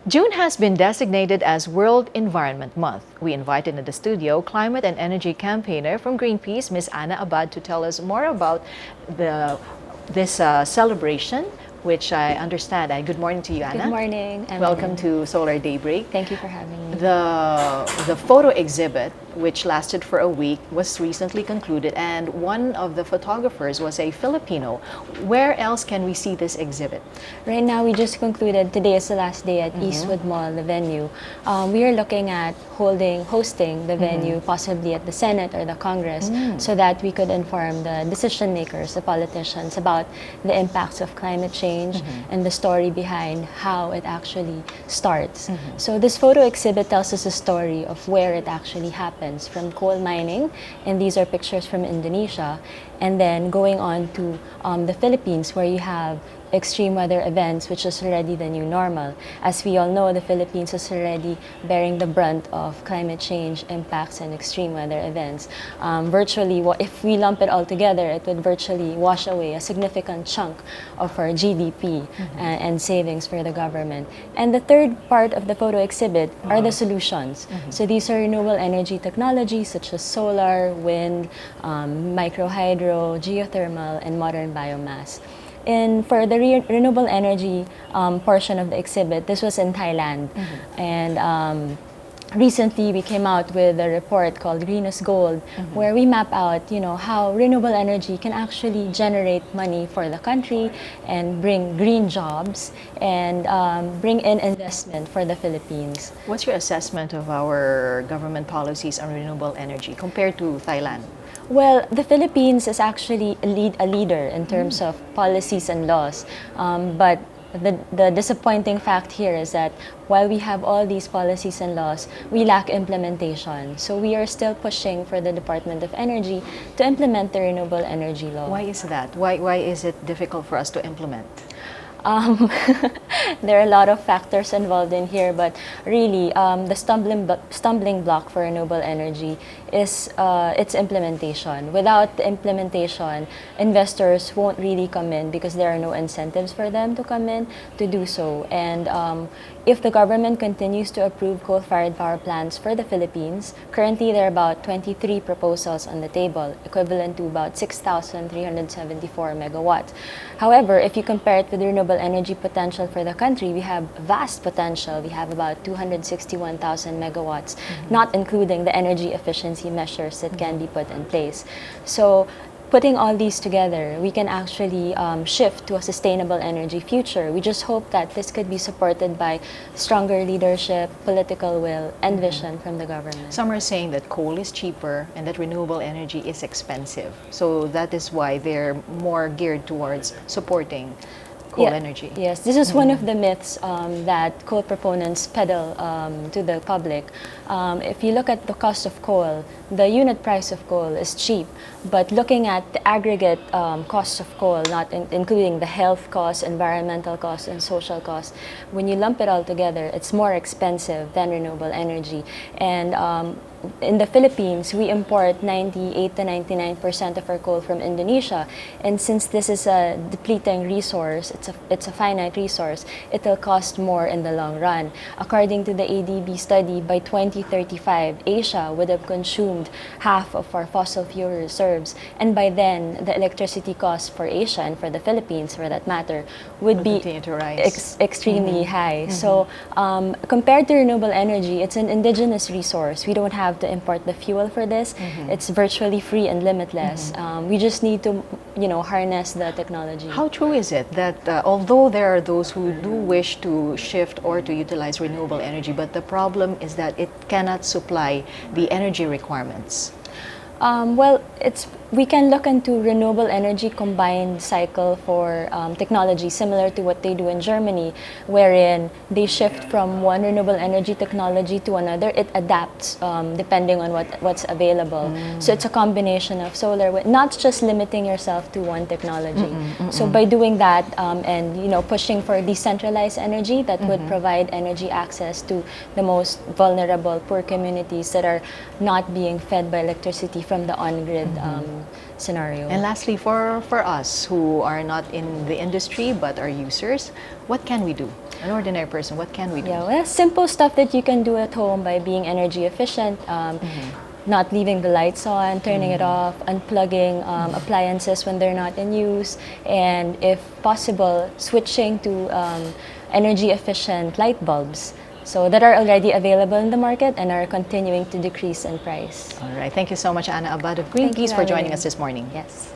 June has been designated as World Environment Month. We invited in the studio climate and energy campaigner from Greenpeace, Ms. Anna Abad, to tell us more about this celebration, which I understand. Good morning to you, Anna. Good morning, Amelyn. Welcome to Solar Daybreak. Thank you for having me. The photo exhibit, which lasted for a week, was recently concluded, and one of the photographers was a Filipino. Where else can we see this exhibit? Right now, we just concluded, today is the last day at Eastwood Mall, the venue. We are looking at hosting the venue, possibly at the Senate or the Congress, so that we could inform the decision makers, the politicians, about the impacts of climate change and the story behind how it actually starts. So this photo exhibit tells us a story of where it actually happens, from coal mining, and these are pictures from Indonesia, and then going on to the Philippines, where you have extreme weather events, which is already the new normal. As we all know, the Philippines is already bearing the brunt of climate change impacts and extreme weather events. Virtually, if we lump it all together, it would virtually wash away a significant chunk of our GDP and savings for the government. And the third part of the photo exhibit are the solutions. So these are renewable energy technologies such as solar, wind, microhydro, geothermal, and modern biomass. For the renewable energy portion of the exhibit, this was in Thailand. And recently we came out with a report called Green as Gold, where we map out, how renewable energy can actually generate money for the country and bring green jobs and bring in investment for the Philippines. What's your assessment of our government policies on renewable energy compared to Thailand? Well, the Philippines is actually a leader in terms of policies and laws, but the disappointing fact here is that while we have all these policies and laws, we lack implementation. So we are still pushing for the Department of Energy to implement the renewable energy law. Why is that? Why is it difficult for us to implement? There are a lot of factors involved in here, but really the stumbling block for renewable energy is its implementation. Without the implementation, investors won't really come in because there are no incentives for them to come in to do so. And if the government continues to approve coal-fired power plants for the Philippines, currently there are about 23 proposals on the table, equivalent to about 6,374 megawatts. However, if you compare it with renewable energy potential for the country, we have vast potential. We have about 261,000 megawatts, not including the energy efficiency measures that can be put in place. So putting all these together, we can actually shift to a sustainable energy future. We just hope that this could be supported by stronger leadership, political will, and vision from the government. Some are saying that coal is cheaper and that renewable energy is expensive. So that is why they're more geared towards supporting coal energy. Yes, this is one of the myths that coal proponents peddle to the public. If you look at the cost of coal, the unit price of coal is cheap, but looking at the aggregate cost of coal, not including the health costs, environmental costs, and social costs, when you lump it all together, it's more expensive than renewable energy. And in the Philippines, we import 98 to 99% of our coal from Indonesia. And since this is a depleting resource, it's a finite resource, it will cost more in the long run. According to the ADB study, by 2035, Asia would have consumed half of our fossil fuel reserves. And by then, the electricity cost for Asia and for the Philippines, for that matter, would be extremely high. So compared to renewable energy, it's an indigenous resource. We don't have to import the fuel for this. It's virtually free and limitless. We just need to, harness the technology. How true is it that although there are those who do wish to shift or to utilize renewable energy, but the problem is that it cannot supply the energy requirements? Well, we can look into renewable energy combined cycle for technology similar to what they do in Germany, wherein they shift from one renewable energy technology to another. It adapts depending on what's available. So it's a combination of solar, not just limiting yourself to one technology. So by doing that and pushing for decentralized energy that would provide energy access to the most vulnerable, poor communities that are not being fed by electricity from the on-grid scenario. And lastly, for us who are not in the industry but are users, what can we do? An ordinary person, what can we do? Yeah, well, simple stuff that you can do at home by being energy efficient. Not leaving the lights on, turning it off, unplugging appliances when they're not in use, and if possible, switching to energy efficient light bulbs. So that are already available in the market and are continuing to decrease in price. All right. Thank you so much, Ana Abad of Thank you, Greenpeace, for joining Amelyn. us this morning. Yes.